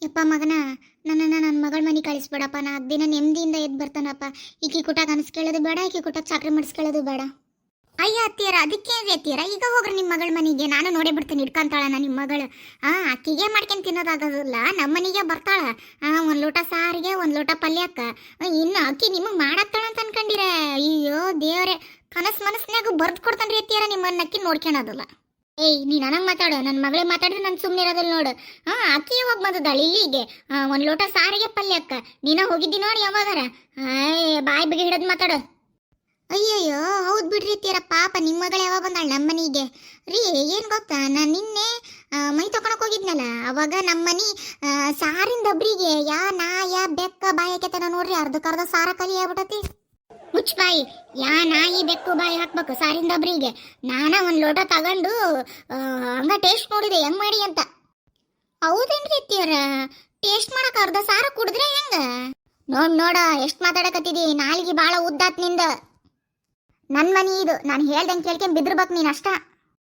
ಯಪ್ಪ ಮಗನ, ನನ್ನನ್ನು ನನ್ನ ಮಗಳ ಮನೆ ಕಳಿಸ್ಬೇಡಪ್ಪ. ನಾ ದಿನ ನೆಮ್ಮದಿಯಿಂದ ಎದ್ದು ಬರ್ತಾನಪ್ಪ. ಈಕಿ ಕುಟಾಗ ಅನ್ಸ್ಕೊಳ್ಳೋದು ಬೇಡ, ಈಕಿ ಕುಟಾಗ ಚಾಕ್ರಿ ಮಾಡಿಸ್ಕೊಳ್ಳೋದು ಬೇಡ. ಅಯ್ಯ ಅತ್ತಿಯರ, ಅದಕ್ಕೇನ್ರಿ ಅತ್ತಿಯರ, ಈಗ ಹೋಗ್ರಿ ನಿಮ್ಮ ಮಗಳ ಮನೆಗೆ. ನಾನು ನೋಡೇ ಬಿಡ್ತೀನಿ, ಇಟ್ಕೊಂತಾಳ ನಿಮ್ಮ ಮಗಳು. ಅಕ್ಕಿಗೆ ಮಾಡ್ಕೊಂಡು ತಿನ್ನೋದಾಗೋದಿಲ್ಲ, ನಮ್ಮ ಮನೆಗೆ ಬರ್ತಾಳ. ಒಂದು ಲೋಟ ಸಾರಿಗೆ, ಒಂದು ಲೋಟ ಪಲ್ಯಕ್ಕ. ಇನ್ನು ಅಕ್ಕಿ ನಿಮಗೆ ಮಾಡಾಕ್ತಾಳ ಅಂತ ಅನ್ಕೊಂಡಿರ? ಅಯ್ಯೋ ದೇವರೇ, ಮನಸ್ನಾಗ ಬರ್ದು ಕೊಡ್ತಾನ್ರಿ ಅತ್ತಿಯರ, ನಿಮ್ಮನ್ನ ಅಕ್ಕಿ ನೋಡ್ಕೊಳೋದಿಲ್ಲ. ಏಯ್, ನೀ ನನಗೆ ಮಾತಾಡು, ನನ್ನ ಮಗಳೇ ಮಾತಾಡಿದ್ರೆ ನಾನು ಸುಮ್ಮನೆ ಇರೋದಿಲ್ಲ ನೋಡು. ಅಕ್ಕಿ ಯಾವಾಗ ಬಂದದಾಳ ಇಲ್ಲಿಗೆ? ಒಂದು ಲೋಟ ಸಾರಿಗೆ ಪಲ್ಯಕ್ಕ. ನೀನ ಹೋಗಿದ್ದಿ ನೋಡಿ ಯಾವಾಗಾರ? ಬಾಯಿ ಬಿಗಿ ಹಿಡಿದು ಮಾತಾಡು. ಅಯ್ಯಯ್ಯೋ, ಹೌದು ಬಿಡ್ರಿ ಅತ್ತಿಯರ, ಪಾಪ ನಿಮ್ಮ ಮಗಳು ಯಾವಾಗ ಬಂದಾಳ ನಮ್ಮ ಮನೆಗೆ? ರೀ, ಏನು ಗೊತ್ತಾ, ನಾನು ನಿನ್ನೆ ಮೈ ತಕೊಳಕ್ ಹೋಗಿದ್ನಲ್ಲ, ಅವಾಗ ನಮ್ಮ ಮನೆ ಸಾರಿನ ಡಬ್ರಿಗೆ ಯಾ ಬೆಕ್ಕ ಬಾಯಿ ಹಾಕೈತನ ನೋಡ್ರಿ, ಅರ್ಧಕ್ಕರ್ಧ ಸಾರ ಕಲಿ ಆಗ್ಬಿಟ್ಟತಿ. ಮುಚ್ಚ ಬಾಯಿ, ನಾಯಿ ಬೆಕ್ಕು ಬಾಯಿ ಹಾಕ್ಬೇಕು ಸಾರಿನ ಡಬ್ರಿಗೆ. ನಾನ ಒಂದು ಲೋಟ ತಗೊಂಡು ಹಂಗ ಟೇಸ್ಟ್ ನೋಡಿದೆ ಹೆಂಗ್ ಮಾಡಿ ಅಂತ. ಹೌದೇನ್ರಿ ಅತ್ತಿಯರ? ಟೇಸ್ಟ್ ಮಾಡಕ್ ಅರ್ಧ ಸಾರ ಕುಡಿದ್ರೆ ಹೆಂಗ? ನೋಡ ಎಷ್ಟು ಮಾತಾಡಕತ್ತಿದಿ, ನಾಲ್ಗಿ ಭಾಳ ಉದ್ದಾತ್ ನಿಂದ. ನನ್ನ ಮನಿ ಇದು, ನಾನು ಹೇಳ್ದಂಗೆ ಕೇಳ್ಕೊಂಡ್ ಬಿದ್ದಿರ್ಬೇಕು ನೀನು ಅಷ್ಟ.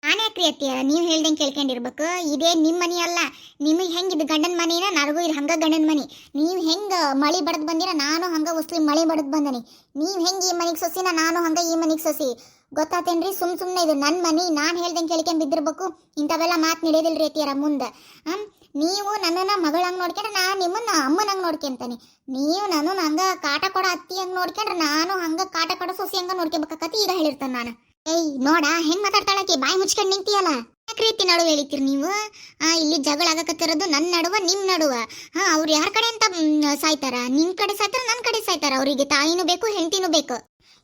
ನಾನ್ಯಾಕ್ರಿ ಅತ್ತಿಯರ, ನೀವು ಹೇಳ್ದಂಗೆ ಕೇಳ್ಕೊಂಡಿರ್ಬೇಕು? ಇದೇ ನಿಮ್ಮ ಮನಿ ಅಲ್ಲ. ನಿಮಗೆ ಹೆಂಗಿದ್ದು ಗಂಡನ ಮನಿನ, ನನಗೂ ಇದು ಹಂಗ ಗಂಡನ ಮನಿ. ನೀವು ಹೆಂಗೆ ಮಳಿ ಬಡದ್ ಬಂದಿರ, ನಾನು ಹಂಗ ಉಸ್ಲಿ ಮಳಿ ಬಡದ್ ಬಂದನಿ. ನೀವು ಹೆಂಗೆ ಈ ಮನಿಗೆ ಸೊಸಿನ, ನಾನು ಹಂಗ ಈ ಮನಿಗೆ ಸೊಸಿ. ಗೊತ್ತಾತೇನ್ರಿ? ಸುಮ್ಮನೆ ಇದು ನನ್ನ ಮನಿ, ನಾನು ಹೇಳ್ದಂಗೆ ಕೇಳ್ಕೊಂಡ್ ಬಿದ್ದಿರ್ಬೇಕು. ಇಂಥವೆಲ್ಲ ಮಾತು ನಡೆಯೋದಿಲ್ರಿ ಅತ್ತಿಯರ ಮುಂದೆ. ನೀವು ನನ್ನನ್ನು ಮಗಳಂಗೆ ನೋಡ್ಕೊಂಡ್ರೆ, ನಾನು ನಿಮ್ಮನ್ನ ಅಮ್ಮನಂಗೆ ನೋಡ್ಕೊಂತಾನೆ. ನೀವು ನಾನು ಹಂಗ ಕಾಟ ಕೊಡೋ ಅತ್ತಿ ಹಂಗೆ ನೋಡ್ಕೊಂಡ್ರೆ, ನಾನು ಹಂಗ ಕಾಟ ಕೊಡೋ ಸೊಸಿ ಹಂಗ ನೋಡ್ಕೋಬೇಕತಿ. ಈಗ ಹೇಳಿರ್ತಾನೆ ನಾನು. ಏಯ್ ನೋಡ, ಹೆಂಗ್ ಮಾತಾಡ್ತಾಳಕಿ, ಬಾಯಿ ಮುಚ್ಕೊಂಡು ನಿಂತಿಯಲ್ಲ. ಯಾಕೆ ರೀತಿ ನಡುವೆ ಹೇಳಿತೀರಿ ನೀವು? ಇಲ್ಲಿ ಜಗಳ ಆಗಕತ್ತಿರೋದು ನನ್ನ ನಡುವ, ನಿಮ್ಮ ನಡುವ. ಅವ್ರು ಯಾರ ಕಡೆ ಅಂತ ಸಾಯ್ತಾರ? ನಿನ್ ಕಡೆ ಸಾಯ್ತಾರ, ನನ್ನ ಕಡೆ ಸಾಯ್ತಾರ? ಅವರಿಗೆ ತಾಯಿನೂ ಬೇಕು, ಹೆಂಡತಿನೂ ಬೇಕು.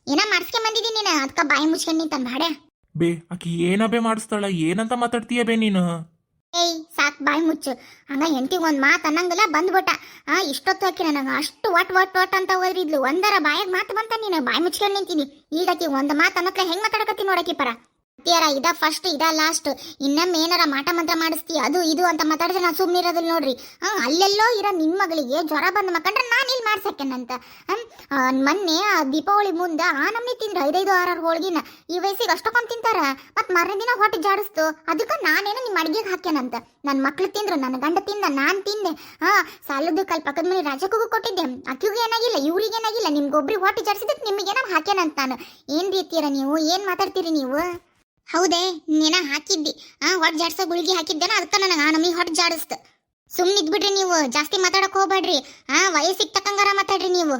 ಏನ ಮಾಡಿಸ್ಕೊಂಡ್ ಬಂದಿದ್ದೀನಿ ನೀನು, ಅದಕ್ಕ ಬಾಯಿ ಮುಚ್ಕೊಂಡು ನಿಂತಾನ ಬಾಡೆ. ಬೇ, ಆಕಿ ಏನಬೇ ಮಾಡಿಸ್ತಾಳ? ಏನಂತ ಮಾತಾಡ್ತೀಯ ಬೇ ನೀನು? ಏಯ್ ಸಾಕ್, ಬಾಯಿ ಮುಚ್ಚು. ಹಂಗ ಹೆಂಡತಿಗೆ ಒಂದು ಮಾತು ಅನ್ನಂಗಿಲ್ಲ, ಬಂದ್ಬಿಟ್ಟ. ಇಷ್ಟೊತ್ತು ಹಾಕಿ ನನಗೆ ಅಷ್ಟು ಒಟ್ ಅಂತ ಓದ್ರಿದ್ಲು. ಒಂದರ ಬಾಯಾಗ ಮಾತು ಬಂತ, ನೀನು ಬಾಯಿ ಮುಚ್ಕೊಂಡು ನಿಂತೀನಿ. ಈಗಕಿ ಒಂದು ಮಾತು ಅನ್ನತ್ಲೆ ಹೆಂಗ್ ಮಾತಾಡಕತ್ತಿ ನೋಡಕಿ ಪರ. ಅತ್ತಿಯರ, ಇದ ಫಸ್ಟ್, ಇದ ಲಾಸ್ಟ್. ಇನ್ನೊಮ್ಮೆ ಏನಾರ ಮಾಟ ಮಂತ್ರ ಮಾಡಿಸ್ತಿ, ಅದು ಇದು ಅಂತ ಮಾತಾಡಿದ್ರೆ ನಾನು ಸುಮ್ಮನೆ ಇರೋದಿಲ್ಲ ನೋಡ್ರಿ. ಅಲ್ಲೆಲ್ಲೋ ಇರೋ ನಿಮ್ಮ ಮಗಳಿಗೆ ಜ್ವರ ಬಂದು ಮಕ್ಕಂಡ್ರೆ ನಾನು ಇಲ್ಲಿ ಮಾಡ್ಸಕ್ಕೇನಂತ. ಮೊನ್ನೆ ದೀಪಾವಳಿ ಮುಂದೆ ನಮ್ಮನೆ ತಿಂದ್ರೆ 5-6 ಹೋಳ್ಗಿನ. ಈ ವಯಸ್ಸಿಗೆ ಅಷ್ಟೊಂದು ತಿಂತಾರ. ಮತ್ತು ಮಾರನೇ ದಿನ ಹೊಟ್ಟೆ ಜಾಡಿಸ್ತು. ಅದಕ್ಕೆ ನಾನೇನೋ ನಿಮ್ಮ ಅಡಿಗೆಗೆ ಹಾಕ್ಯಾನಂತ. ನನ್ನ ಮಕ್ಳು ತಿಂದ್ರು, ನನ್ನ ಗಂಡ ತಿಂದ, ನಾನು ತಿಂದೆ. ಸಾಲದ ಕಲ್ ಪಕ್ಕದ ಮನೆ ರಾಜಕ್ಕೂ ಕೊಟ್ಟಿದ್ದೆ. ಅಕ್ಕಿಗೂ ಏನಾಗಿಲ್ಲ, ಇವ್ರಿಗೆ ಏನಾಗಿಲ್ಲ. ನಿಮ್ಗೊಬ್ರಿಗೆ ಹೊಟ್ಟೆ ಜಾಡಿಸಿದಕ್ಕೆ ನಿಮಗೇನೋ ಹಾಕ್ಯಾನಂತ ನಾನು. ಏನು ರೀತಿಯರ ನೀವು? ಏನು ಮಾತಾಡ್ತೀರಿ ನೀವು? ಹೌದೇ, ನೀನ ಹಾಕಿದ್ದಿ. ಹೊಟ್ಟೆ ಜಾಡ್ಸೋ ಗುಳಿಗೆ ಹಾಕಿದ್ದೇನ, ಅದಕ್ಕೆ ನನಗೆ ನಮಗೆ ಹೊಟ್ಟೆ ಜಾಡಿಸ್ತು. ಸುಮ್ಮನೆ ಇದ್ಬಿಡ್ರಿ ನೀವು, ಜಾಸ್ತಿ ಮಾತಾಡಕ್ ಹೋಗ್ಬೇಡ್ರಿ. ವಯಸ್ಸಿಗೆ ತಕ್ಕಂಗಾರ ಮಾತಾಡ್ರಿ ನೀವು.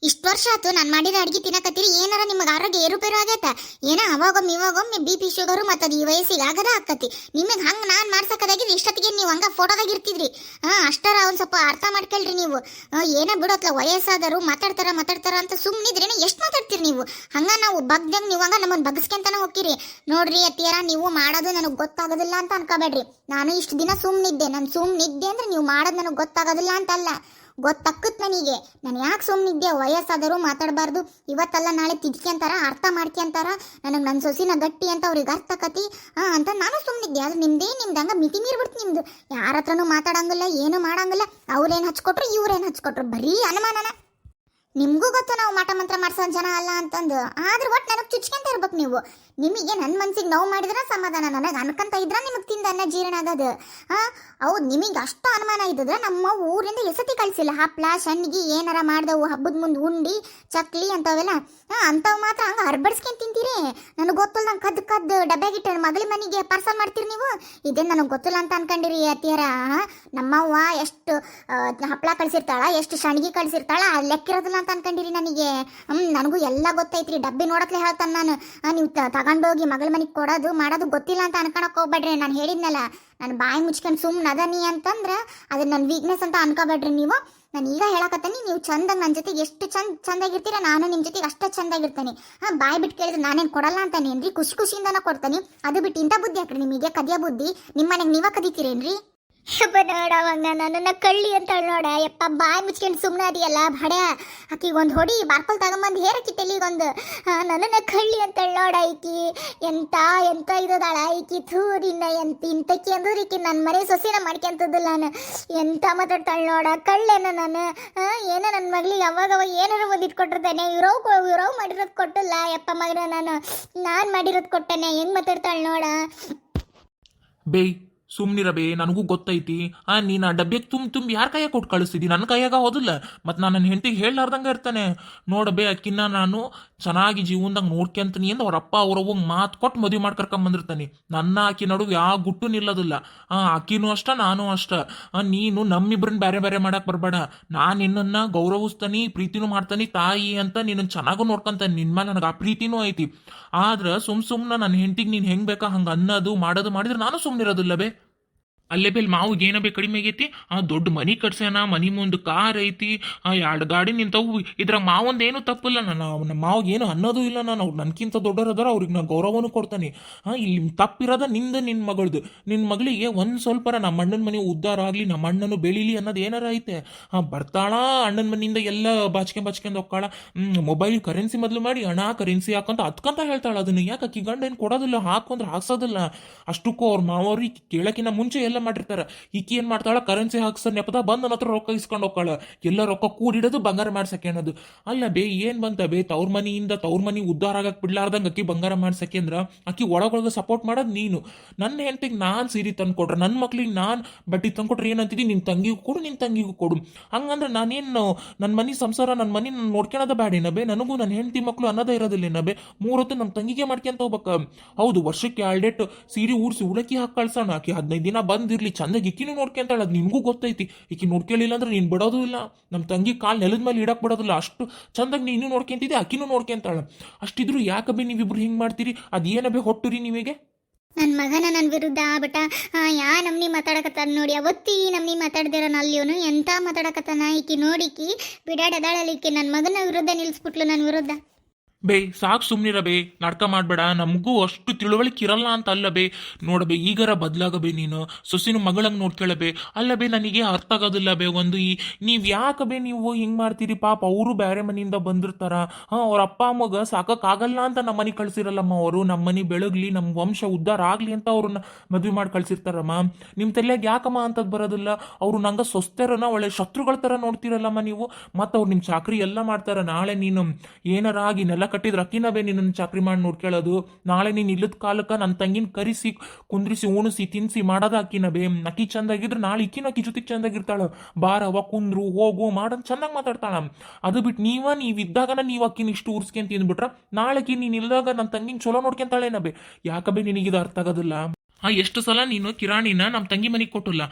ಇಷ್ಟು ವರ್ಷ ಆಯ್ತು ನಾನು ಮಾಡಿದ ಅಡ್ಗೆ ತಿನ್ನಕತ್ತೀರಿ, ಏನಾರ ನಿಮಗೆ ಆರೋಗ್ಯ ಏರುಪೇರು ಆಗೈತ? ಏನೋ ಅವಾಗೊಮ್ಮೆ ಇವಾಗೊಮ್ಮೆ BP ಶುಗರು ಮತ್ತು ಅದು ಈ ವಯಸ್ಸಿಗೆ ಆಗದ ಆಕತಿ. ನಿಮಗೆ ಹಂಗೆ ನಾನು ಮಾಡ್ಸಕ್ಕದಾಗಿದ್ರೆ ಇಷ್ಟೊತ್ತಿಗೆ ನೀವು ಹಂಗೆ ಫೋಟೋದಾಗ ಇರ್ತಿದ್ರಿ. ಅಷ್ಟರ ಒಂದು ಸ್ವಲ್ಪ ಅರ್ಥ ಮಾಡ್ಕೊಳ್ರಿ ನೀವು. ಏನೋ ಬಿಡೋತ್ಲ, ವಯಸ್ಸಾದರು ಮಾತಾಡ್ತಾರ ಅಂತ ಸುಮ್ಮನಿದ್ರೇನೆ ಎಷ್ಟು ಮಾತಾಡ್ತೀರಿ ನೀವು? ಹಂಗೆ ನಾವು ಬಗ್ದಂಗೆ ನೀವು ಹಂಗೆ ನಮ್ಮನ್ನು ಬಗ್ಸ್ಕೊಂತಾನೆ ಹೋಗ್ತೀರಿ. ನೋಡ್ರಿ ಅತ್ತಿಯರ, ನೀವು ಮಾಡೋದು ನನಗೆ ಗೊತ್ತಾಗೋದಿಲ್ಲ ಅಂತ ಅನ್ಕೋಬೇಡ್ರಿ. ನಾನು ಇಷ್ಟು ದಿನ ಸುಮ್ಮನಿದ್ದೆ. ನಾನು ಸುಮ್ಮನಿದ್ದೆ ಅಂದ್ರೆ ನೀವು ಮಾಡೋದು ನನಗೆ ಗೊತ್ತಾಗೋದಿಲ್ಲ ಅಂತಲ್ಲ, ಗೊತ್ತಾಕತ್ ನನಗೆ. ನಾನು ಯಾಕೆ ಸುಮ್ಮನಿದ್ದೆ? ವಯಸ್ಸಾದರೂ ಮಾತಾಡಬಾರ್ದು. ಇವತ್ತಲ್ಲ ನಾಳೆ ತಿದ್ಕೊಂತಾರ, ಅರ್ಥ ಮಾಡ್ಕೊಂತಾರ. ನನಗೆ ನನ್ನ ಸೊಸಿನ ಗಟ್ಟಿ ಅಂತ ಅವ್ರಿಗೆ ಅರ್ಥ ಆಕತಿ ಅಂತ ನಾನು ಸುಮ್ಮನಿದ್ದೆ. ಅದು ನಿಮ್ದು ಹಂಗೆ ಮಿತಿ ಮೀರ್ಬಿಡ್ತು ನಿಮ್ದು. ಯಾರ ಹತ್ರನೂ ಮಾತಾಡಂಗಿಲ್ಲ, ಏನು ಮಾಡಂಗಿಲ್ಲ. ಅವ್ರೇನು ಹಚ್ಕೊಟ್ರು, ಇವ್ರೇನು ಹಚ್ಕೊಟ್ರು, ಬರೀ ಅನುಮಾನನ. ನಿಮಗೂ ಗೊತ್ತು ನಾವು ಮಾಟ ಮಂತ್ರ ಮಾಡ್ಸೋ ಜನ ಅಲ್ಲ ಅಂತಂದು. ಆದ್ರೆ ಒಟ್ಟು ನನಗೆ ಚುಚ್ಕೊಂತ ಇರ್ಬೇಕು ನೀವು. ನಿಮಗೆ ನನ್ನ ಮನ್ಸಿಗೆ ನೋವು ಮಾಡಿದ್ರೆ ಸಮಾಧಾನ, ನನಗೆ ಅನ್ಕಂತ ಇದ್ರೆ ನಿಮಗೆ ತಿಂದ ಅನ್ನ ಜೀರ್ಣ ಆಗೋದು. ಹೌದು, ನಿಮಗೆ ಅಷ್ಟು ಅನುಮಾನ ಇದ್ದಿದ್ರೆ ನಮ್ಮ ಊರಿಂದ ಎಸತಿ ಕಳಿಸಿಲ್ಲ. ಹಪ್ಳ ಸಣ್ಣಿಗೆ ಏನಾರ ಮಾಡ್ದವು, ಹಬ್ಬದ ಮುಂದೆ ಉಂಡಿ ಚಕ್ಲಿ ಅಂತವೆಲ್ಲ. ಅಂಥವು ಮಾತ್ರ ಹಂಗೆ ಹರ್ಬಡ್ಸ್ಕೊಂಡು ತಿಂತೀರಿ. ನನಗೆ ಗೊತ್ತಿಲ್ಲ, ನಂಗೆ ಕದ್ದು ಡಬ್ಬ್ಯಾಗಿಟ್ಟು ಮಗಳ ಮನೆಗೆ ಪಾರ್ಸಲ್ ಮಾಡ್ತೀರಿ ನೀವು. ಇದೇನು ನನಗೆ ಗೊತ್ತಿಲ್ಲ ಅಂತ ಅನ್ಕೊಂಡಿರಿ ಅತ್ತಿಯರ? ನಮ್ಮವ್ವ ಎಷ್ಟು ಹಪ್ಪಳ ಕಳಿಸಿರ್ತಾಳ, ಎಷ್ಟು ಸಣ್ಣಿಗೆ ಕಳಿಸಿರ್ತಾಳ, ಲೆಕ್ಕಿರೋದಿಲ್ಲ ಅಂತ ಅನ್ಕೊಂಡಿರಿ ನನಗೆ. ನನಗೂ ಎಲ್ಲ ಗೊತ್ತೈತ್ರಿ. ಡಬ್ಬಿ ನೋಡತ್ಲೆ ಹೇಳ್ತಾನೆ ನಾನು. ನೀವು ತಗೊಂಡೋಗಿ ಮಗಳ ಮನೆಗೆ ಕೊಡೋದು ಮಾಡೋದು ಗೊತ್ತಿಲ್ಲ ಅಂತ ಅನ್ಕೊಳಕ್ ಹೋಗ್ಬೇಡ್ರಿ. ನಾನು ಹೇಳಿದ್ನಲ್ಲ, ನಾನು ಬಾಯಿ ಮುಚ್ಕೊಂಡು ಸುಮ್ಮನೆ ಅದನಿ ಅಂತಂದ್ರೆ ಅದು ನನ್ನ ವೀಕ್ನೆಸ್ ಅಂತ ಅನ್ಕೋಬೇಡ್ರಿ ನೀವು. ನಾನು ಈಗ ಹೇಳಕತ್ತೀನಿ, ನೀವು ಚಂದಾಗ ನನ್ನ ಜೊತೆಗೆ ಎಷ್ಟು ಚಂದಾಗಿರ್ತೀರ, ನಾನು ನಿಮ್ಮ ಜೊತೆಗೆ ಅಷ್ಟೇ ಚಂದಾಗಿರ್ತೀನಿ. ಬಾಯಿ ಬಿಟ್ಟು ಕೇಳಿದ್ರೆ ನಾನೇನು ಕೊಡಲ್ಲ ಅಂತಾನೇನ್ರಿ? ಖುಷಿಯಿಂದನ ಕೊಡ್ತೀನಿ. ಅದು ಬಿಟ್ಟು ಇಂಥ ಬುದ್ಧಿ ಹಾಕ್ರಿ ನಿಮಗೆ, ಕದಿಯ ಬುದ್ಧಿ. ನಿಮ್ಮ ಮನೆಗೆ ನೀವ ಕದಿತೀರೇನ್ರಿ? ಯಪ್ಪ ನೋಡವಂಗ ನನ್ನನ್ನು ಕಳ್ಳಿ ಅಂತ ನೋಡ. ಯಪ್ಪ ಬಾಯಿ ಮುಚ್ಕೊಂಡು ಸುಮ್ಮನೆ ಅದೆಯಲ್ಲ ಬಡ. ಆಕಿಗೆ ಒಂದು ಹೊಡಿ ಬಾರ್ಕೊಲ್ ತಗೊಂಬಂದು ಹೇರಕ್ಕಿ ತೆಲಿಗೊಂದು. ನನ್ನನ್ನು ಕಳ್ಳಿ ಅಂತ ನೋಡ. ಈಕಿ ಎಂತ ಇರೋದಾಳ ಈಕಿ. ಥೂರಿನ ಇಂತಕ್ಕಿ ಅಂದ್ರೆ ಈಕಿ ನನ್ನ ಮನೆ ಸೊಸಿನ ಮಾಡ್ಕೊಂತದಿಲ್ಲ. ನಾನು ಎಂತ ಮಾತಾಡ್ತಾಳೆ ನೋಡ. ಕಳ್ಳೇನ ನಾನು? ಏನೋ ನನ್ನ ಮಗಳಿಗೆ ಅವಾಗ ಏನಾರು ಒಂದು ಇಟ್ಕೊಟ್ಟಿರ್ತೇನೆ. ಇವ್ರವ್ ಮಾಡಿರೋದು ಕೊಟ್ಟಿಲ್ಲ ಯಪ್ಪ ಮಗನ. ನಾನು ಮಾಡಿರೋದು ಕೊಟ್ಟೇನೆ. ಹೆಂಗೆ ಮಾತಾಡ್ತಾಳೆ ನೋಡ. ಬೇ, ಸುಮ್ನಿರಬೇ, ನನಗೂ ಗೊತ್ತೈತಿ. ನೀನು ಆ ಡಬ್ಬಿಗೆ ತುಂಬಿ ಯಾರ ಕೈಯಾಗ ಕೊಟ್ಟು ಕಳಿಸ್ತಿದ್ದಿ? ನನ್ನ ಕೈಯಾಗ ಹೋದಿಲ್ಲ. ಮತ್ತು ನಾನು ನನ್ನ ಹೆಂಡತಿಗೆ ಹೇಳಲಾರ್ದಂಗೆ ಇರ್ತಾನೆ. ನೋಡಬೇ, ಅಕ್ಕಿನ ನಾನು ಚೆನ್ನಾಗಿ ಜೀವನದಾಗ ನೋಡ್ಕೊಂತೀನಿ ಅಂತ ಅವ್ರ ಅಪ್ಪ ಅವ್ರವ್ವ ಮಾತು ಕೊಟ್ಟು ಮದುವೆ ಮಾಡಿ ಕರ್ಕೊಂಬಂದಿರ್ತಾನೆ. ನನ್ನ ಆಕಿ ನಡುವೆ ಯಾವ ಗುಟ್ಟು ನಿಲ್ಲೋದಿಲ್ಲ. ಆಕಿನೂ ಅಷ್ಟ, ನಾನು ಅಷ್ಟ. ನೀನು ನಮ್ಮಿಬ್ರನ್ನ ಬೇರೆ ಬೇರೆ ಮಾಡಕ್ ಬರಬೇಡ. ನಾನು ನಿನ್ನನ್ನು ಗೌರವಿಸ್ತಾನೆ, ಪ್ರೀತಿನೂ ಮಾಡ್ತಾನೆ, ತಾಯಿ ಅಂತ ನಿನ್ನನ್ನು ಚೆನ್ನಾಗೂ ನೋಡ್ಕೊಂತಾನೆ. ನಿನ್ನ ಮೇಲೆ ನನಗೆ ಆ ಪ್ರೀತಿನೂ ಐತಿ. ಆದ್ರೆ ಸುಮ್ಮನೆ ನನ್ನ ಹೆಂಡತಿಗೆ ನೀನು ಹೆಂಗೆ ಬೇಕಾ ಹಂಗೆ ಅನ್ನೋದು ಮಾಡೋದು ಮಾಡಿದ್ರೆ ನಾನು ಸುಮ್ಮನಿರೋದಿಲ್ಲ ಬೇ. ಅಲ್ಲೇ ಬೇಲ್ ಮಾವಿಗೆ ಏನಬೇ ಕಡಿಮೆ ಆಗೈತಿ. ದೊಡ್ಡ ಮನಿ ಕಟ್ಸ್ಯಾನ, ಮನಿ ಮುಂದೆ ಕಾರ್ ಐತಿ, 2 ಗಾಡಿ ನಿಂತವು. ಇದ್ರಾಗ ಮಾವಂದು ಏನು ತಪ್ಪಿಲ್ಲ. ನಮ್ಮ ಮಾವಿಗೆ ಏನು ಅನ್ನೋದು ಇಲ್ಲ. ನಾನು ಅವ್ರು ನನ್ಕಿಂತ ದೊಡ್ಡವರದಾರ, ಅವ್ರಿಗೆ ನಾನು ಗೌರವನೂ ಕೊಡ್ತಾನೆ. ಇಲ್ಲಿ ತಪ್ಪಿರೋದ ನಿನ್ನ ಮಗಳದು. ನಿನ್ನ ಮಗಳಿಗೆ ಒಂದು ಸ್ವಲ್ಪರ ನಮ್ಮ ಅಣ್ಣನ ಮನೆ ಉದ್ಧಾರ ಆಗಲಿ, ನಮ್ಮ ಅಣ್ಣನು ಬೆಳೀಲಿ ಅನ್ನೋದು ಏನಾರ ಐತೆ. ಬರ್ತಾಳ ಅಣ್ಣನ ಮನೆಯಿಂದ ಎಲ್ಲ ಬಾಚ್ಕೊಂಡು ಹೋಗ್ಕಾಳ. ಮೊಬೈಲ್ ಕರೆನ್ಸಿ ಮೊದಲು ಮಾಡಿ ಹಣ ಕರೆನ್ಸಿ ಹಾಕಂತ ಅದ್ಕಂತ ಹೇಳ್ತಾಳೆ. ಅದನ್ನು ಯಾಕೆ ಅಕ್ಕಿ ಗಂಡ ಏನು ಕೊಡೋದಿಲ್ಲ, ಹಾಕೊಂಡ್ರೆ ಹಾಕ್ಸೋದಿಲ್ಲ. ಅಷ್ಟಕ್ಕೂ ಅವ್ರ ಮಾವವ್ರಿಗೆ ಕೇಳೋಕ್ಕಿಂತ ಮುಂಚೆ ಎಲ್ಲ ಮಾಡಿರ್ತಾರ. ಈಕಿ ಏನ್ ಮಾಡ್ತಾಳ, ಕರೆನ್ಸಿ ಹಾಕ್ಸ ನೆಪದ ಬಂದ ನನ್ನ ಹತ್ರ ರೊಕ್ಕ ಇಸ್ಕೊಂಡು ಹೋಗ್ತಾಳ. ಎಲ್ಲ ರೊಕ್ಕ ಕೂಡಿಡೋದು ಬಂಗಾರ ಮಾಡ್ಸಕ್ಕೆ ಅನ್ನೋದು. ಅಲ್ಲ ಬೇ, ಏನ್ ಬಂತ ಬೇ, ತವ್ರ ಮನಿ ಉದ್ಧಾರ ಆಗಕ್ ಬಿಡ್ಲಾರ್ದಂಗ ಅಕ್ಕಿ ಬಂಗಾರ ಮಾಡ್ಸಕ್ಕೆ ಅಂದ್ರ ಅಕ್ಕಿ ಒಳಗೊಳಗ ಸಪೋರ್ಟ್ ಮಾಡೋದು ನೀನು. ನನ್ನ ಹೆಂಡತಿಗೆ ನಾನ್ ಸೀರೆ ತಂದ್ಕೊಟ್ರೆ, ನನ್ನ ಮಕ್ಳಿಗೆ ನಾನ್ ಬಟ್ಟೆ ತಂದ್ಕೊಟ್ರೆ ಏನಂತಿದಿ, ನಿನ್ ತಂಗಿಗೂ ಕೊಡು, ನಿನ್ ತಂಗಿಗೂ ಕೊಡು. ಹಂಗಂದ್ರೆ ನಾನೇನು ನನ್ನ ಮನಿ ಸಂಸಾರ, ನನ್ನ ಮನಿ ನಾನು ನೋಡ್ಕೊಳೋದ ಬ್ಯಾಡೇನ ಬೇ? ನನಗೂ ನನ್ನ ಹೆಂಡತಿ ಮಕ್ಳು ಅನ್ನೋದೇ ಇರೋದಿಲ್ಲ ಬೇ. 3 ಹೊತ್ತು ನಮ್ಮ ತಂಗಿಗೆ ಮಾಡ್ಕೊಂತ ಹೋಗ್ಬೇಕ. ಹೌದು, ವರ್ಷಕ್ಕೆ 2 ಡೇಟ್ ಸೀರೆ ಊರ್ಸಿ ಉಳಕಿ ಹಾಕಿ ಕಳ್ಸೋಣ. ಆಕಿ 15 ದಿನ ಬಂದಿರ್ಲಿ, ಚಂದಾಗಿ ಇಕ್ಕಿನೂ ನೋಡ್ಕೊಂತಾಳ. ಅದು ನಿನ್ಗೂ ಗೊತ್ತೈತಿ. ಈಕಿ ನೋಡ್ಕೊಳ್ಳಿಲ್ಲ ಅಂದ್ರೆ ನೀನ್ ಬಿಡೋದು ಇಲ್ಲ. ನಮ್ಮ ತಂಗಿ ಕಾಲ್ ನೆಲದ ಮೇಲೆ ಇಡಕ್ ಬಿಡೋದಿಲ್ಲ. ಅಷ್ಟು ಚಂದಾಗಿ ನೀನು ನೋಡ್ಕೊಂತಿದ್ದೆ, ಆಕಿನೂ ನೋಡ್ಕೊಂತಾಳ. ಅಷ್ಟಿದ್ರು ಯಾಕಬೇ ನೀವಿಬ್ರು ಹಿಂಗ್ ಮಾಡ್ತೀರಿ? ಅದೇನಬೇ ಹೊಟ್ಟುರಿ ನಿಮಗೆ? ನನ್ನ ಮಗನ ನನ್ನ ವಿರುದ್ಧ ಬಟ ಯಾ ನಮ್ನಿ ಮಾತಾಡಕತ್ತಾನ ನೋಡಿ. ಅವತ್ತಿ ನಮ್ನಿ ಮಾತಾಡ್ದಿರ ಅಲ್ಲಿಯವನು ಎಂತ ಮಾತಾಡಕತ್ತಾನ. ಈಕಿ ನೋಡಿಕಿ ಬಿಡಾಡದಾಳಲಿಕ್ಕೆ ನನ್ನ ಮಗನ ವಿರುದ್ಧ ನಿಲ್ಸ್ಬಿಟ್ಲು, ನನ್ನ ವಿರುದ್ಧ. ಬೇ ಸಾಕು, ಸುಮ್ನಿರ ಬೇ, ನಾಟಕ ಮಾಡ್ಬೇಡ. ನಮಗೂ ಅಷ್ಟು ತಿಳುವಳಿಕೆ ಇರಲ್ಲ ಅಂತ ಅಲ್ಲ ಬೇ. ನೋಡಬೇ, ಈಗರ ಬದ್ಲಾಗಬೇ. ನೀನು ಸೊಸಿನ ಮಗಳಂಗೆ ನೋಡ್ಕೊಳ್ಳಬೇ. ಅಲ್ಲ ಬೇ, ನನಗೆ ಅರ್ಥ ಆಗೋದಿಲ್ಲ ಬೇ. ನೀವು ಯಾಕಬೇ ನೀವು ಹಿಂಗೆ ಮಾಡ್ತೀರಿ? ಪಾಪ ಅವರು ಬೇರೆ ಮನೆಯಿಂದ ಬಂದಿರ್ತಾರ. ಅವ್ರ ಅಪ್ಪ ಅಮ್ಮಗ ಸಾಕಾಗಲ್ಲ ಅಂತ ನಮ್ಮ ಮನೆ ಕಳ್ಸಿರಲ್ಲಮ್ಮ ಅವರು. ನಮ್ಮ ಮನೆ ಬೆಳಗ್ಲಿ, ನಮ್ಮ ವಂಶ ಉದ್ಧಾರ ಆಗಲಿ ಅಂತ ಅವ್ರನ್ನ ಮದುವೆ ಮಾಡಿ ಕಳ್ಸಿರ್ತಾರಮ್ಮ. ನಿಮ್ಮ ತಲೆಯಾಗ ಯಾಕಮ್ಮ ಅಂತದ್ ಬರೋದಿಲ್ಲ? ಅವರು ನಂಗೆ ಸೊಸ್ತೆರನ ಒಳ್ಳೆ ಶತ್ರುಗಳ ಥರ ನೋಡ್ತಿರಲ್ಲಮ್ಮ ನೀವು. ಮತ್ತು ಅವ್ರು ನಿಮ್ಮ ಚಾಕ್ರಿ ಎಲ್ಲ ಮಾಡ್ತಾರ. ನಾಳೆ ನೀನು ಏನಾರ ಆಗಿ ನೆಲ ಕಟ್ಟಿದ್ರೆ ಅಕ್ಕಿನ ಬೇ ನಿನ್ನ ಚಾಕ್ರಿ ಮಾಡಿ ನೋಡ್ಕೊಳ್ಳೋದು. ನಾಳೆ ನೀನು ಇಲ್ಲದ ಕಾಲಕ್ಕೆ ನನ್ನ ತಂಗಿನ ಕರಿಸಿ ಕುಂದ್ರಿಸಿ ಉಣಿಸಿ ತಿನ್ಸಿ ಮಾಡೋದ ಅಕ್ಕಿನ ಬೇ. ಅಕ್ಕಿ ಚಂದಾಗಿದ್ರೆ ನಾಳೆ ಇಕ್ಕಿನ ಅಕ್ಕಿ ಜೊತೆಗೆ ಚಂದಾಗಿರ್ತಾಳ. ಬಾರವ ಕುಂದ್ರು ಹೋಗು ಮಾಡಂತ ಚಂದಾಗಿ ಮಾತಾಡ್ತಾಳ. ಅದು ಬಿಟ್ಟು ನೀವಿದ್ದಾಗನ ನೀವು ಅಕ್ಕಿನ ಇಷ್ಟು ಉರ್ಸ್ಕೊಂತ ತಿಂದ್ಬಿಟ್ರ ನಾಳೆಕಿ ನೀನು ಇಲ್ದಾಗ ನನ್ನ ತಂಗಿನ ಚಲೋ ನೋಡ್ಕೊಂತಾಳೇನ ಬೇ. ಯಾಕಬೇ ನಿನಗಿದು ಅರ್ಥ ಆಗೋದಿಲ್ಲ? ಎಷ್ಟು ಸಲ ನೀನು ಕಿರಾಣಿನ ನಮ್ಮ ತಂಗಿ ಮನೆಗೆ ಕೊಟ್ಟಿಲ್ಲ.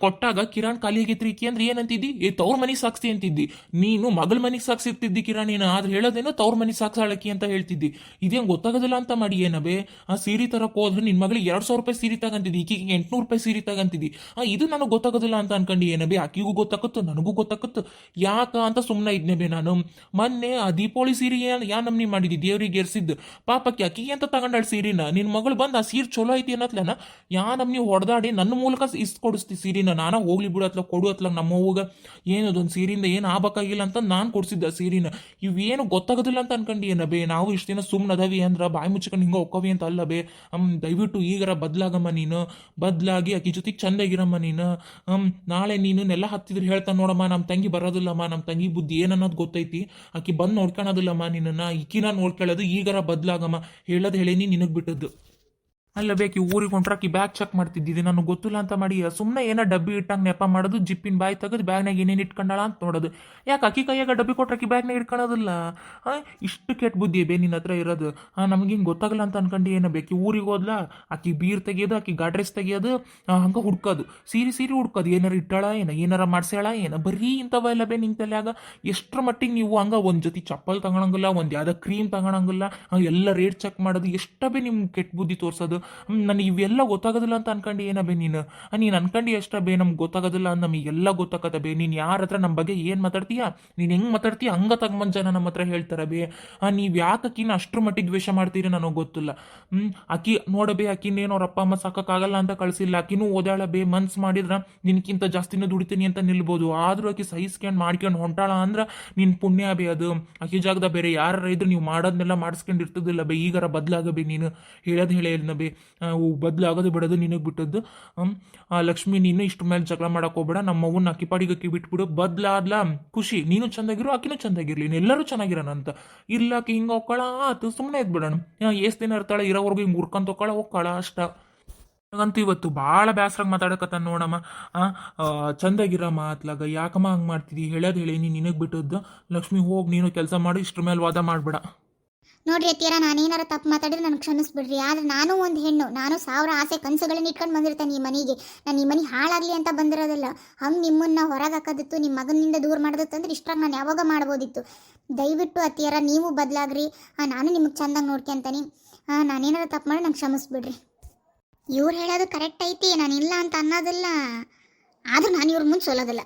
ಕೊಟ್ಟಾಗ ಕಿರಾಣ್ ಖಾಲಿ ಆಗೈತ್ರಿ ಈಕಿ ಅಂದ್ರೆ ಏನಂತಿದ್ದಿ? ತವ್ರ ಮನೆಗೆ ಸಾಕ್ಸಿ ಅಂತಿದ್ದಿ. ನೀನು ಮಗಳ ಮನೆಗೆ ಸಾಕ್ಸಿರ್ತಿದ್ದಿ ಕಿರಾಣಿನ. ಆದ್ರೆ ಹೇಳೋದೇನೋ ತವ್ರ ಮನೆಗೆ ಸಾಕ್ಸಾಳಕಿ ಅಂತ ಹೇಳ್ತಿದ್ದಿ. ಇದೇನು ಗೊತ್ತಾಗೋದಿಲ್ಲ ಅಂತ ಮಾಡಿ ಏನಬೇ? ಸೀರೆ ತರಕ್ ಹೋದ್ರೆ ನಿನ್ನ ಮಗಳಿಗೆ 2,000 ರೂಪಾಯಿ ಸೀರೆ ತಗಂತಿದ್ದಿ, ಈಕಿಗೆ 800 ರೂಪಾಯಿ ಸೀರೆ ತಗಂತಿದ್ದಿ. ಇದು ನನಗೆ ಗೊತ್ತಾಗೋದಿಲ್ಲ ಅಂತ ಅನ್ಕೊಂಡು ಏನಬೇ? ಆಕಿಗೂ ಗೊತ್ತಾಕತ್ತು, ನನಗೂ ಗೊತ್ತಾಕತ್ತು. ಯಾಕ ಅಂತ ಸುಮ್ಮನೆ ಇದ್ನೆ ಬೇ ನಾನು. ಮೊನ್ನೆ ಆ ದೀಪಾವಳಿ ಸೀರೆ ಯಾ ನಮ್ನಿ ಮಾಡಿದ್ದಿ, ದೇವ್ರಿಗೆ ಎರ್ಸಿದ್ದು. ಪಾಪಕ್ಕೆ ಅಕ್ಕಿಗೆ ಅಂತ ತಗೊಂಡಾಳ ಸೀರೆನ. ನಿನ್ನ ಮಗಳು ಬಂದು ಆ ಸೀರೆ ಚಲೋ ಐತಿ ಅನ್ನತ್ಲ ಯಾ ನಮ್ನಿ ಹೊಡೆದಾಡಿ ನನ್ನ ಮೂಲಕ ಕೊಡಿಸ್ತಿ ಸೀರಿನ. ನಾನ ಹೋಗ್ಲಿ ಬಿಡು ಅತ್ಲ ಕೊಡು ಅತ್ಲ ನಮ್ಮವ್ವಗ ಏನದೊಂದು ಸೀರಿಂದ ಏನು ಆಗ್ಬೇಕಾಗಿಲ್ಲ ಅಂತ ನಾನು ಕೊಡ್ಸಿದ್ದ ಸೀರಿನ. ಇವೇನು ಗೊತ್ತಾಗೋದಿಲ್ಲ ಅಂತ ಅನ್ಕೊಂಡು ಏನಬೇ? ನಾವು ಇಷ್ಟು ದಿನ ಸುಮ್ಮನದವಿ ಅಂದ್ರೆ ಬಾಯಿ ಮುಚ್ಕೊಂಡು ಹಿಂಗೆ ಒಕ್ಕವಿ ಅಂತ ಅಲ್ಲಬೇ. ದಯವಿಟ್ಟು ಈಗರ ಬದ್ಲಾಗಮ್ಮ ನೀನು. ಬದ್ಲಾಗಿ ಆಕಿ ಜೊತೆಗೆ ಚಂದಾಗಿರಮ್ಮ ನೀನು. ನಾಳೆ ನೀನು ನೆಲ ಹತ್ತಿದ್ರೆ ಹೇಳ್ತಾನೆ ನೋಡಮ್ಮ, ನಮ್ಮ ತಂಗಿ ಬರೋದಿಲ್ಲಮ್ಮ, ನಮ್ಮ ತಂಗಿ ಬುದ್ಧಿ ಏನನ್ನೋದು ಗೊತ್ತೈತಿ, ಆಕಿ ಬಂದು ನೋಡ್ಕೊಳೋದಿಲ್ಲಮ್ಮ ನಿನ್ನನ್ನು, ಈಕಿನ ನೋಡ್ಕೊಳ್ಳೋದು. ಈಗರ ಬದ್ಲಾಗಮ್ಮ, ಹೇಳೋದು ಹೇಳೇನಿ ನಿನಗೆ ಬಿಟ್ಟದ್ದು. ಅಲ್ಲ ಬೇಕಿ ಊರಿಗೆ ಹೊಂಟ್ರಾಕಿ ಬ್ಯಾಗ್ ಚೆಕ್ ಮಾಡ್ತಿದ್ದಿದೆ, ನನಗೆ ಗೊತ್ತಿಲ್ಲ ಅಂತ ಮಾಡಿ ಸುಮ್ಮನೆ ಏನೋ ಡಬ್ಬಿ ಇಟ್ಟಂಗೆ ನೆಪ ಮಾಡೋದು. ಜಿಪ್ಪಿನ ಬಾಯಿ ತೆಗೆದು ಬ್ಯಾಗ್ನಾಗ ಏನೇನು ಇಟ್ಕೊಂಡಾಳ ಅಂತ ನೋಡೋದು. ಯಾಕೆ ಅಕ್ಕಿ ಕೈಯಾಗ ಡಬ್ಬಿ ಕೊಟ್ರಾಕಿ ಬ್ಯಾಗ್ನಾಗ ಇಟ್ಕೊಳ್ಳೋದಿಲ್ಲ? ಇಷ್ಟು ಕೆಟ್ಟ ಬುದ್ಧಿ ಬೇ ನಿನ್ನ ಹತ್ರ ಇರೋದು. ನಮ್ಗೆ ಹಿಂಗೆ ಗೊತ್ತಾಗಲ್ಲ ಅಂತ ಅನ್ಕೊಂಡು ಏನೋ ಬೇಕಿ ಊರಿಗೆ ಹೋದ್ಲಾ ಆಕಿ ಬೀರ್ ತೆಗಿಯೋದು, ಆಕಿ ಗಾಡ್ರೆಸ್ ತೆಗಿಯೋದು, ಹಂಗೆ ಹುಡ್ಕೋದು, ಸೀರೆ ಹುಡ್ಕೋದು. ಏನಾರ ಇಟ್ಟಾಳ ಏನಾರ ಮಾಡ್ಸ್ಯಾಳ ಬರೀ ಇಂಥವ ಎಲ್ಲ ಬೇ ನಿಂಗೆ ತಲೆಯಾಗ. ಎಷ್ಟರ ಮಟ್ಟಿಗೆ ನೀವು ಹಂಗೆ ಒಂದು ಜೊತೆ ಚಪ್ಪಲ್ ತಗೊಳಂಗಿಲ್ಲ, ಒಂದು ಯಾವುದೋ ಕ್ರೀಮ್ ತಗೊಳಂಗಿಲ್ಲ, ಎಲ್ಲ ರೇಟ್ ಚೆಕ್ ಮಾಡೋದು. ಎಷ್ಟ ಬೇ ನಿಮ್ಗೆ ಕೆಟ್ಟ ಬುದ್ಧಿ ತೋರಿಸೋದು. ನನಗೆ ಇವೆಲ್ಲ ಗೊತ್ತಾಗೋದಿಲ್ಲ ಅಂತ ಅನ್ಕೊಂಡು ಏನಬೇ ನೀನು ಅನ್ಕೊಂಡು ಎಷ್ಟ ಬೇ ನಮ್ಗೆ ಗೊತ್ತಾಗೋದಿಲ್ಲ ಅಂತ ನಮಗೆಲ್ಲ ಗೊತ್ತಾಗತ್ತ ಬೇ. ನೀನು ಯಾರ ಹತ್ರ ನಮ್ಮ ಬಗ್ಗೆ ಏನು ಮಾತಾಡ್ತೀಯ, ನೀನು ಹೆಂಗೆ ಮಾತಾಡ್ತೀಯ ಹಂಗ ತಗೊಂಬಂದು ಜನ ನಮ್ಮ ಹತ್ರ ಹೇಳ್ತಾರ ಬೇ. ನೀವು ಯಾಕೆ ಅಕ್ಕಿನ ಅಷ್ಟ್ರ ಮಟ್ಟಿಗೆ ದ್ವೇಷ ಮಾಡ್ತೀರಿ ನನಗೆ ಗೊತ್ತಿಲ್ಲ. ಅಕ್ಕಿ ನೋಡಬೇ, ಅಕ್ಕಿನೇನು ಅವ್ರ ಅಪ್ಪ ಅಮ್ಮ ಸಾಕಾಗಲ್ಲ ಅಂತ ಕಳಿಸಿಲ್ಲ. ಅಕ್ಕಿನೂ ಓದಾಳ ಬೇ. ಮನ್ಸು ಮಾಡಿದ್ರೆ ನಿನ್ಕಿಂತ ಜಾಸ್ತಿನೂ ದುಡಿತೀನಿ ಅಂತ ನಿಲ್ಬೋದು. ಆದ್ರೂ ಆಕಿ ಸಹಿಸ್ಕೊಂಡು ಮಾಡ್ಕೊಂಡು ಹೊಂಟಾಳ ಅಂದ್ರೆ ನಿನ್ನ ಪುಣ್ಯ ಬೇ ಅದು. ಆಕಿ ಜಾಗದ ಬೇರೆ ಯಾರ ಇದ್ರೆ ನೀವು ಮಾಡೋದನ್ನೆಲ್ಲ ಮಾಡಿಸ್ಕೊಂಡು ಇರ್ತದಿಲ್ಲ ಬೇ. ಈಗಾರ ಬದಲಾಗಬೇ ನೀನು. ಹೇಳೋದು ಹೇಳೇನ ಬೇ. ಬದಲಾಗೋದು ಬಿಡೋದು ನಿನಗೆ ಬಿಟ್ಟದ್ದು. ಲಕ್ಷ್ಮಿ, ನೀನು ಇಷ್ಟು ಮೇಲೆ ಜಗಳ ಮಾಡಕ್ಕೆ ಹೋಗ್ಬೇಡ. ನಮ್ಮವ್ವನ್ನ ಅಕ್ಕಿ ಪಾಡಿಗೆ ಅಕ್ಕಿ ಬಿಟ್ಬಿಡು. ಬದಲಾದ್ಲ ಖುಷಿ, ನೀನು ಚಂದಾಗಿರು, ಆಕಿನೂ ಚಂದಾಗಿರ್ಲಿ, ಎಲ್ಲರೂ ಚೆನ್ನಾಗಿರೋಣ ಅಂತ. ಇಲ್ಲ ಆಕಿ ಹಿಂಗೆ ಹೋಗ್ಕೊಳ ಆತು, ಸುಮ್ಮನೆ ಇದ್ಬಿಡೋಣ. ಎಷ್ಟು ದಿನ ಇರ್ತಾಳೆ, ಇರೋವರೆಗೂ ಹಿಂಗೆ ಮುರ್ಕೊಂತ ಹೋಗ್ಕೊಳ ಅಷ್ಟ. ನಂಗಂತೂ ಇವತ್ತು ಭಾಳ ಬೇಸ್ರಾಗ ಮಾತಾಡಕತ್ತ ನೋಡಮ್ಮ. ಚಂದಾಗಿರಮ್ಮ ಅತ್ಲಾಗ ಯಾಕಮ್ಮ ಹಂಗೆ ಮಾಡ್ತಿದ್ದಿ ಹೇಳೋದು ಹೇಳಿ ನಿನಗೆ ಬಿಟ್ಟದ್ದು. ಲಕ್ಷ್ಮಿ ಹೋಗಿ ನೀನು ಕೆಲಸ ಮಾಡಿ ಇಷ್ಟ್ರ ಮೇಲೆ ವಾದ ಮಾಡಬೇಡ. ನೋಡ್ರಿ ಅತ್ತಿಯರ, ನಾನೇನಾರ ತಪ್ಪು ಮಾತಾಡಿದ್ರೆ ನನಗೆ ಕ್ಷಮಿಸ್ಬಿಡ್ರಿ. ಆದ್ರೆ ನಾನು ಒಂದು ಹೆಣ್ಣು, ನಾನು 1000 ಆಸೆ ಕನಸುಗಳನ್ನ ಇಟ್ಕೊಂಡು ಬಂದಿರ್ತೇನೆ ಈ ಮನೆಗೆ. ನಾನು ಈ ಮನೆ ಹಾಳಾಗಲಿ ಅಂತ ಬಂದಿರೋದಿಲ್ಲ. ಹಂಗೆ ನಿಮ್ಮನ್ನ ಹೊರಗೆ ಹಾಕೋದಿತ್ತು, ನಿಮ್ಮ ಮಗನಿಂದ ದೂರ ಮಾಡೋದಿತ್ತು ಅಂದ್ರೆ ಇಷ್ಟ್ರಾಗ ನಾನು ಯಾವಾಗ ಮಾಡ್ಬೋದಿತ್ತು. ದಯವಿಟ್ಟು ಅತ್ತಿಯರ ನೀವು ಬದಲಾಗ್ರಿ. ನಾನು ನಿಮಗೆ ಚಂದಾಗಿ ನೋಡ್ಕೊಂತಾನೆ. ನಾನೇನಾರ ತಪ್ಪು ಮಾಡಿ ನಂಗೆ ಕ್ಷಮಿಸ್ಬಿಡ್ರಿ. ಇವ್ರು ಹೇಳೋದು ಕರೆಕ್ಟ್ ಐತಿ, ನಾನು ಇಲ್ಲ ಅಂತ ಅನ್ನೋದಿಲ್ಲ. ಆದ್ರೂ ನಾನು ಇವ್ರ ಮುಂದೆ ಸೋಲೋದಿಲ್ಲ.